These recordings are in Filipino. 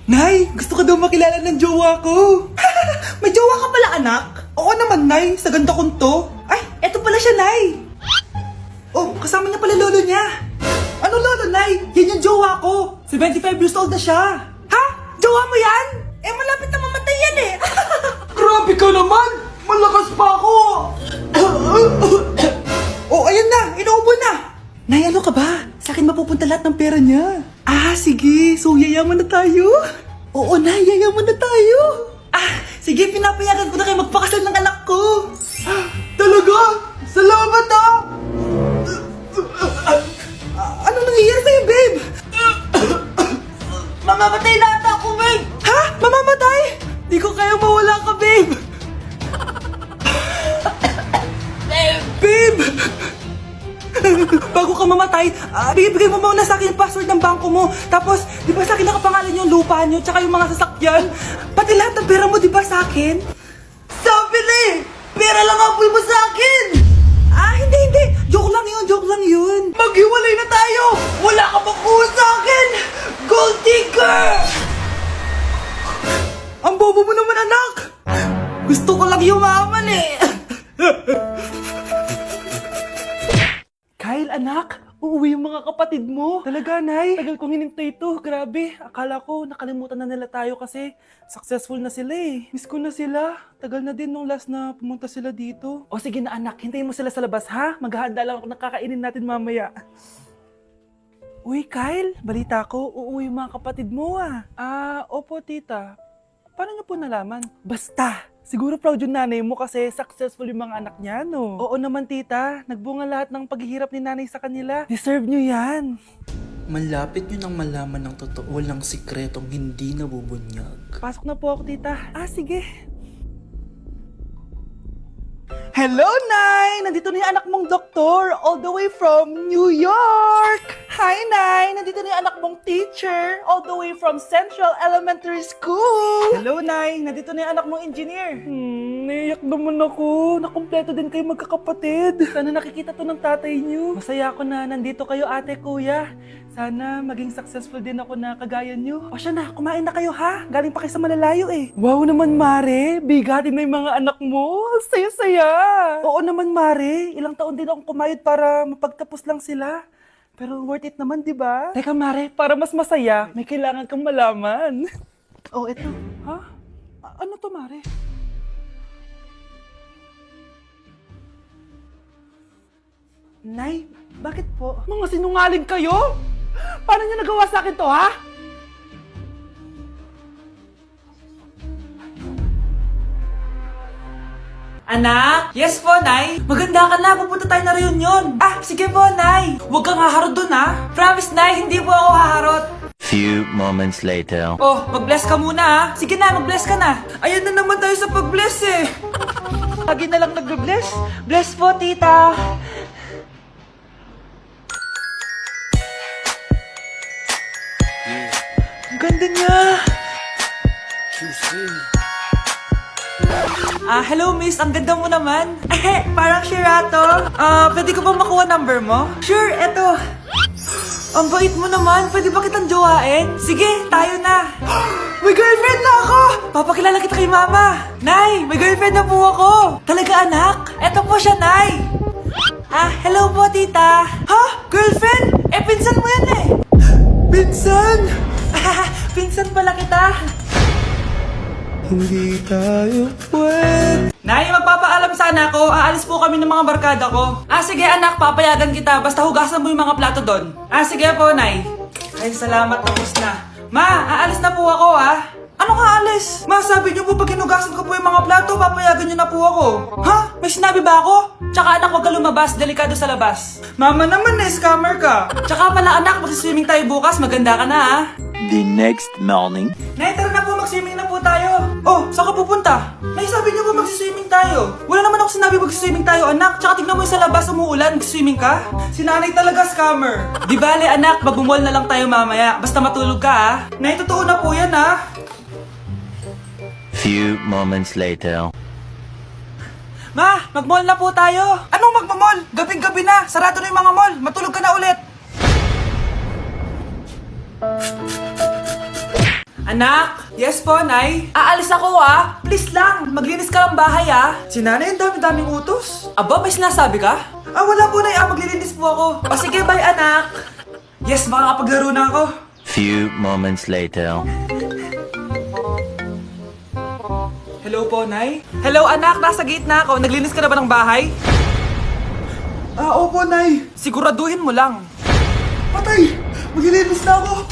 Nay, gusto ko daw makilala ng jowa ko. May jowa ka pala, anak? Oo naman, Nay. Sa ganda kong to. Ay, eto pala siya, Nay. Oh, kasama niya pala lolo niya. Ano lolo, Nay? Yan yung jowa ko. 75 years old na siya. Ha? Jowa mo yan? Eh, malapit na mamatay yan eh. Grabe ka naman! Malakas pa ako! Oh, ayan na! Inuubo na! Nay, ano ka ba? Sa akin mapupunta lahat ng pera niya. Ah, sige. So, yayaman na tayo? Oo, Nay. Yayaman na tayo. Ah, sige. Pinapayagan ko na kayo magpakasal ng anak ko. Talaga? Salamat ah! Ano nangyayari sa'yo, babe? Mamamatay na ata ako, babe! Ha? Mamamatay? Di ko kaya mawala ka, babe! Babe! Bago ka mamatay, bigay mo muna sa akin yung password ng bangko mo. Tapos, di ba sa akin nakapangalan yung lupa nyo, tsaka yung mga sasakyan? Pati lahat ng pera mo, di ba sa akin? Sabi na eh! Pera lang ang apoy mo sa akin! Ah, hindi. Joke lang yun. Maghiwalay na tayo! Wala ka makuha sa akin! Gold digger! Ang bobo mo naman, anak! Gusto ko lang yumaman eh! Kyle, anak! Uuwi yung mga kapatid mo. Talaga, Nay. Tagal kong hinintay ito. Grabe. Akala ko nakalimutan na nila tayo kasi successful na sila eh. Miss ko na sila. Tagal na din nung last na pumunta sila dito. O sige na, anak. Hintayin mo sila sa labas, ha? Maghahanda lang ako ng kakainin natin mamaya. Uy, Kyle. Balita ko, uuwi yung mga kapatid mo ah. Opo, tita. Paano niyo po nalaman? Basta! Siguro proud yung nanay mo kasi successful yung mga anak niya, no? Oo naman, tita. Nagbunga lahat ng paghihirap ni nanay sa kanila. Deserve nyo yan. Malapit nyo nang malaman ng totoo lang sikretong hindi nabubunyag. Pasok na po ako, tita. Sige. Hello, Nay! Nandito na yung anak mong doktor all the way from New York! Hi, Nay! Nandito na yung anak mong teacher all the way from Central Elementary School! Hello, Nay! Nandito na yung anak mong engineer! Naiyak naman ako. Nakumpleto din kayo magkakapatid. Sana nakikita to ng tatay niyo. Masaya ako na nandito kayo, ate, kuya. Sana maging successful din ako na kagaya niyo. O siya na, kumain na kayo ha? Galing pa kayo sa malalayo eh. Wow naman, Mare. Bigatin na yung mga anak mo. Saya-saya. Oo naman, Mare. Ilang taon din akong kumayod para mapagtapos lang sila. Pero worth it naman, di ba? Teka, Mare, para mas masaya, may kailangan kang malaman. Oh, eto. Ha? Ano to, Mare? Nay, bakit po? Mga sinungaling kayo? Paano niyo nagawa sa akin to, ha? Anak? Yes po, Nay. Maganda ka na. Pupunta tayo na reunion. Sige po, Nay. Huwag kang haharot dun, ha? Promise, Nay. Hindi po ako haharot. Few moments later. Oh, mag-bless ka muna, ha? Sige na, mag-bless ka na. Ayan na naman tayo sa pag-bless, eh. Lagi na lang nag-bless. Bless po, tita. Ang ganda niya. Hello miss, ang ganda mo naman. Parang Shirato. Pwede ko ba makuha number mo? Sure, eto. Ang bait mo naman, pwede ba kitang jowain? Sige, tayo na. May girlfriend na ako! Papakilala kita kay mama. Nay, may girlfriend na po ako. Talaga anak? Eto po siya, Nay. Hello po tita. Ha? Girlfriend? Pinsan mo yan eh. Pinsan? Pinsan pala kita. Hindi tayo pwede. Nay, magpapaalam sana ako. Aalis po kami ng mga barkada ko. Sige anak, papayagan kita. Basta hugasan mo yung mga plato doon. Sige po, Nay. Ay, salamat. Tapos na. Ma, aalis na po ako, ha? Anong aalis? Ma, sabi niyo po pag hinugasan ko po yung mga plato, papayagan niyo na po ako. Ha? May sinabi ba ako? Tsaka anak, huwag ka lumabas. Delikado sa labas. Mama naman, scammer ka. Tsaka pala anak, magsiswimming tayo bukas. Maganda ka na, ha? The next morning. Nay, tara na po, mag-swimming na po tayo. Oh, saan ka pupunta? Nay, sabi niyo ba mag-swimming tayo? Wala naman ako sinabi mag-swimming tayo, anak. Tsaka tignan mo yung sa labas, umuulan, mag-swimming ka? Si nanay talaga scammer. Di bale, anak, mag-mall na lang tayo mamaya. Basta matulog ka, ha? Nay, totoo na po yan, ha? Few moments later. Ma, mag-mall na po tayo. Anong mag-mall? Gabing-gabi na. Sarado na yung mga mall. Matulog ka na ulit. Anak! Yes po, Nay? Aalis ako Please lang, maglinis ka ng bahay Si Nanay, ang dami-daming utos. Aba, may sinasabi ka? Wala po, Nay. Maglilinis po ako. O sige, bye, anak. Yes, makakapaglaro na ako. Few moments later. Hello po, Nay? Hello, anak. Nasa gate na ako. Naglinis ka na ba ng bahay? Opo, Nay. Siguraduhin mo lang. Patay! Maglilinis na ako.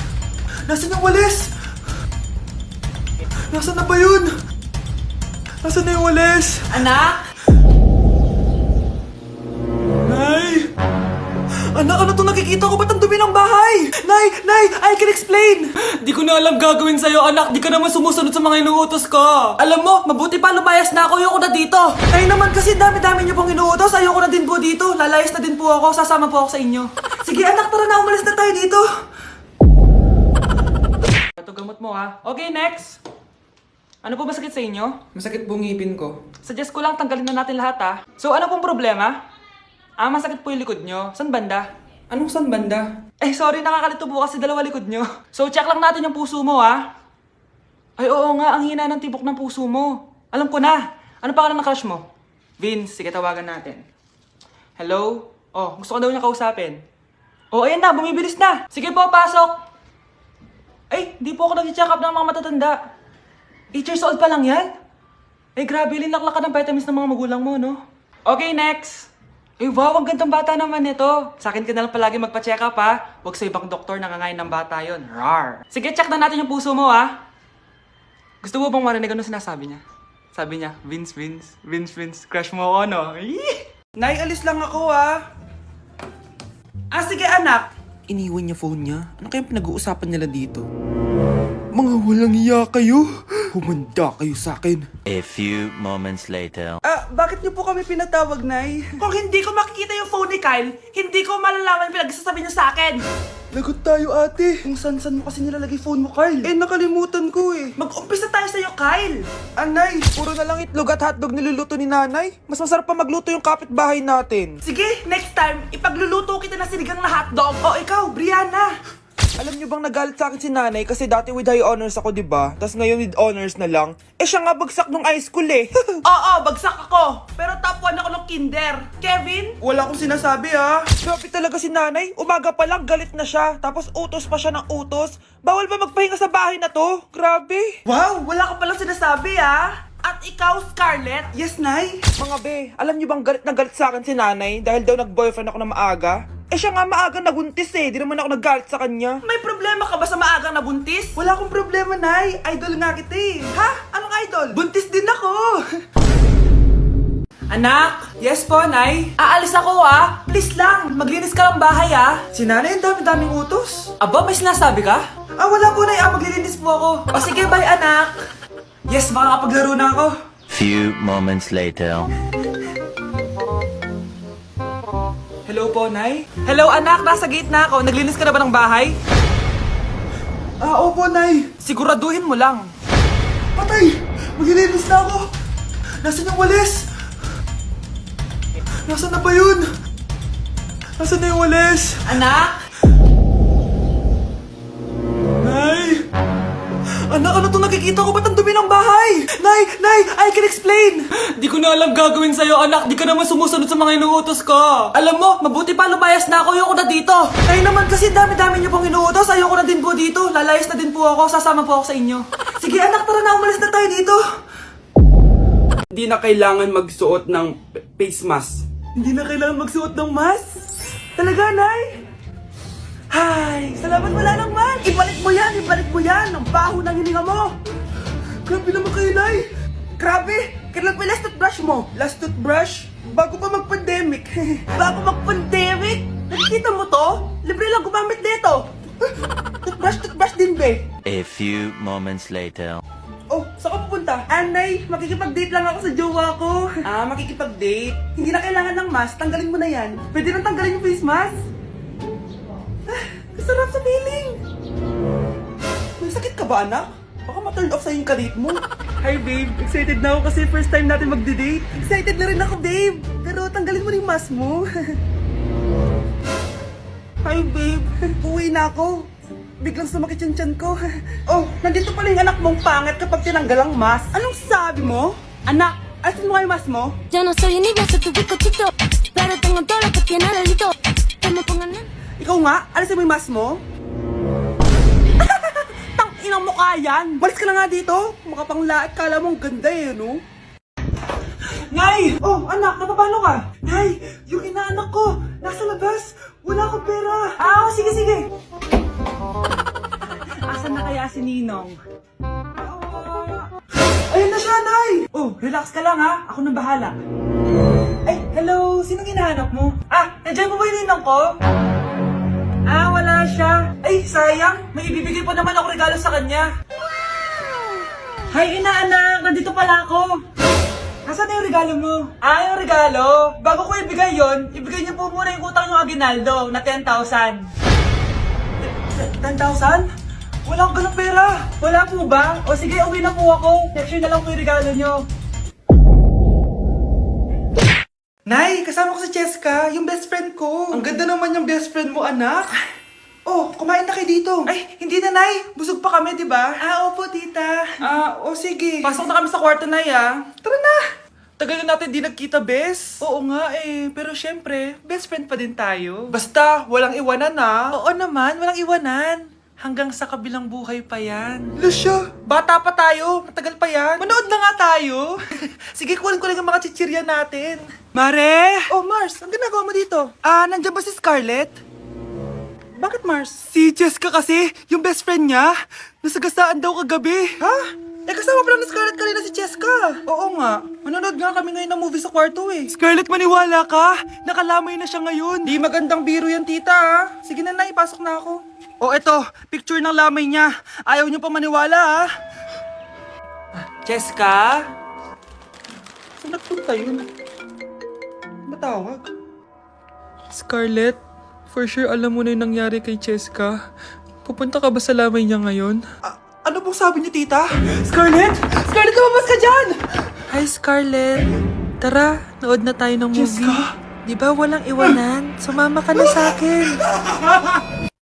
Nasaan yung walis? Nasaan na ba yun? Nasaan na yung walis? Anak? Nay! Anak, ano to nakikita ko? Ba't ang dumi ng bahay? Nay! I can explain! Di ko na alam gagawin sa'yo, anak. Di ka naman sumusunod sa mga inuutos ko. Alam mo, mabuti pa lumayas na ako. Ayoko na dito. Nay naman kasi dami-dami niyo pong inuutos. Ayoko na din po dito. Lalayas na din po ako. Sasama po ako sa inyo. Sige, anak, tara na. Umalis na tayo dito. Ito gamot mo Okay, next. Ano po masakit sa inyo? Masakit po ngipin ko. Suggest ko lang tanggalin na natin lahat So ano pong problema? Masakit po yung likod nyo. San banda? Anong san banda? Sorry, nakakalito po kasi dalawa likod nyo. So check lang natin yung puso mo Ay oo nga, ang hina ng tibok ng puso mo. Alam ko na. Ano pangalan ng crush mo? Vince, sige tawagan natin. Hello? Gusto ko daw niya kausapin. Ayan na, bumibilis na. Sige po, pasok. Di po ako nag-check up ng mga matatanda. 8 years old pa lang yan? Grabe, linaklak ka ng vitamins ng mga magulang mo, no? Okay, next. Wow, ang gandang bata naman nito. Sa akin ka na lang palagi magpa-check up, Huwag sa ibang doktor nangangain ng bata yon. Rar. Sige, check na natin yung puso mo, Gusto mo bang marinig ano sinasabi niya? Sabi niya, Vince, crush mo ako, no? Nay, alis lang ako, sige, anak. Iniwan niya phone niya. Ano kayang pinag-uusapan nila dito? Mga walang iya kayo. Humanda kayo sa akin. A few moments later. Bakit niyo po kami pinatawag, Nay? Kung hindi ko makikita yung phone ni Kyle, hindi ko malalaman yung pinagsasabi niya sa akin. Lagot tayo, ate. Kung san-san mo kasi nilalagay phone mo, Kyle. Nakalimutan ko Mag-umpisa tayo sa'yo, Kyle. Anay, puro na lang itlog at hotdog niluluto ni nanay. Mas masarap pa magluto yung kapitbahay natin. Sige, next time, ipagluluto kita ng sinigang na hotdog. Ikaw, Brianna. Alam niyo bang nagalit sa akin si nanay kasi dati with high honors ako, diba? Tapos ngayon with honors na lang. Siya nga bagsak nung high school Oo, bagsak ako. Pero top 1 ako ng kinder. Kevin? Wala akong sinasabi Grabe talaga si nanay. Umaga pa lang galit na siya. Tapos utos pa siya ng utos. Bawal ba magpahinga sa bahay na to? Grabe. Wow, wala ka palang sinasabi At ikaw, Scarlett? Yes, Nay? Mga be, alam niyo bang galit na galit sa akin si nanay dahil daw nag-boyfriend ako na maaga? Siya nga maaga nabuntis Di naman ako naggalit sa kanya. May problema ka ba sa maagang nabuntis? Wala akong problema, Nay. Idol nga kita Ha? Anong idol? Buntis din ako. Anak! Yes po, Nay? Aalis ako Please lang, maglinis ka ng bahay Si Nanay, ang dami-daming utos. Aba, may sinasabi ka? Wala po, Nay. Maglilinis po ako. Sige, bye, anak. Yes, makakapaglaro na ako. Few moments later. Hello po, Nay? Hello, anak. Nasa gate na ako. Naglinis ka na ba ng bahay? Opo, Nay. Siguraduhin mo lang. Patay! Maglilinis na ako. Nasaan yung walis? Nasaan na ba yun? Nasaan na yung walis? Anak? Nay! Anak, ano to nakikita ko? Ba't ang dumi ng bahay? Nay! I can explain! Di ko na alam gagawin sa'yo, anak. Di ka naman sumusunod sa mga inuutos ko. Alam mo, mabuti pa lumayas na ako. Ayoko na dito. Nay naman kasi dami-dami niyo pong inuutos. Ayoko na din po dito. Lalayas na din po ako. Sasama po ako sa inyo. Sige, anak, tara na. Umalis na tayo dito. Hindi na kailangan magsuot ng face mask. Hindi na kailangan magsuot ng mask? Talaga, Nay? Hay, salamat wala naman. Ibalik mo yan. Ang baho ng hininga mo. Grabe naman kayo, Nay. Grabe. Kailan pa last toothbrush mo? Last toothbrush? Bago pa mag-pandemic. Bago mag-pandemic? Nakikita mo to? Libre lang gumamit dito. Toothbrush din, be. A few moments later. Saan ka pupunta? Nay, makikipag-date lang ako sa jowa ko. Makikipag-date? Hindi na kailangan ng mask. Tanggalin mo na yan. Pwede nang tanggalin yung face mask. Sarap sa feeling! May sakit ka ba, anak? Baka ma-turn off sa'yo yung kadate mo. Hi, babe. Excited na ako kasi first time natin magde-date. Excited na rin ako, babe. Pero tanggalin mo rin yung mask mo. Hi, babe. Uwi na ako. biglang sumakit yung tiyan ko. Oh, nandito pala yung anak mong pangit kapag tinanggal ang mask. Anong sabi mo? Anak, asin mo nga yung mask mo? Yo no soy niña, soy tu bizcochito. Pero tengo todo lo que tiene delito. Que me pongan en... Ikaw nga, alisin mo yung mask mo? Tang inang mukha yan! Malis ka na nga dito! Makapanglait, kala mong ganda eh, no? Nay! Oh, anak, napapalo ka? Nay, yung inaanak ko, nasa labas. Wala akong pera. Ah, sige, sige. Asan na kaya si Ninong? Ayun na siya, Nay! Oh, relax ka lang ha. Ako nang bahala. Ay, hello! Sinong hinahanap mo? Ah, nandiyan mo ba yung Ninong ko? Ah, wala siya. Ay, sayang. May ibibigay pa naman ako regalo sa kanya. Hay, inaanak! Nandito pala ako. Nasaan na yung regalo mo? Ah, yung regalo? Bago ko ibigay yon, ibigay niyo po muna yung utang yung aginaldo na 10,000. 10,000? Wala akong ganang pera. Wala po ba? O sige, uwi na po ako. Next year na lang po yung regalo niyo. Nay, kasama ko si Cheska, yung best friend ko. Ang ganda naman yung best friend mo, anak. Oh, kumain na kayo dito. Ay, hindi na, Nay. Busog pa kami, di ba? Ah, opo, tita. Ah, o sige. Pasok na kami sa kwarto, Nay, ah. Tara na. Tagal na natin di nagkita, bes. Oo nga eh, pero syempre, best friend pa din tayo. Basta, walang iwanan na. Oo naman, walang iwanan. Hanggang sa kabilang buhay pa yan. Lucia, bata pa tayo. Matagal pa yan. Manood na nga tayo. Sige, kunin ko lang ang mga chichirya natin. Mare! Oh, Mars, ang ginagawa mo dito? Ah, nandiyan ba si Scarlett? Bakit, Mars? Si Jessica kasi, yung best friend niya, nasagasaan daw kagabi. Ha? Eh, kasama pala ni Scarlett kanina si Jessica. Oo nga. Manonood nga kami ngayon ng movie sa kwarto eh. Scarlett, maniwala ka. Nakalamay na siya ngayon. Di magandang biro yan, tita ha. Sige na, ipasok na ako. Oh, eto. Picture ng lamay niya. Ayaw niyo pa maniwala ha. Jessica? Saan nagpunta yun? Matawag? Scarlett, for sure alam mo na yung nangyari kay Jessica. Pupunta ka ba sa lamay niya ngayon? Ano pong sabi niyo, tita? Scarlett! Scarlett, lumabas ka dyan! Hi, Scarlett. Tara, nood na tayo ng movie. Jessica? Di ba walang iwanan? Sumama ka na sa akin.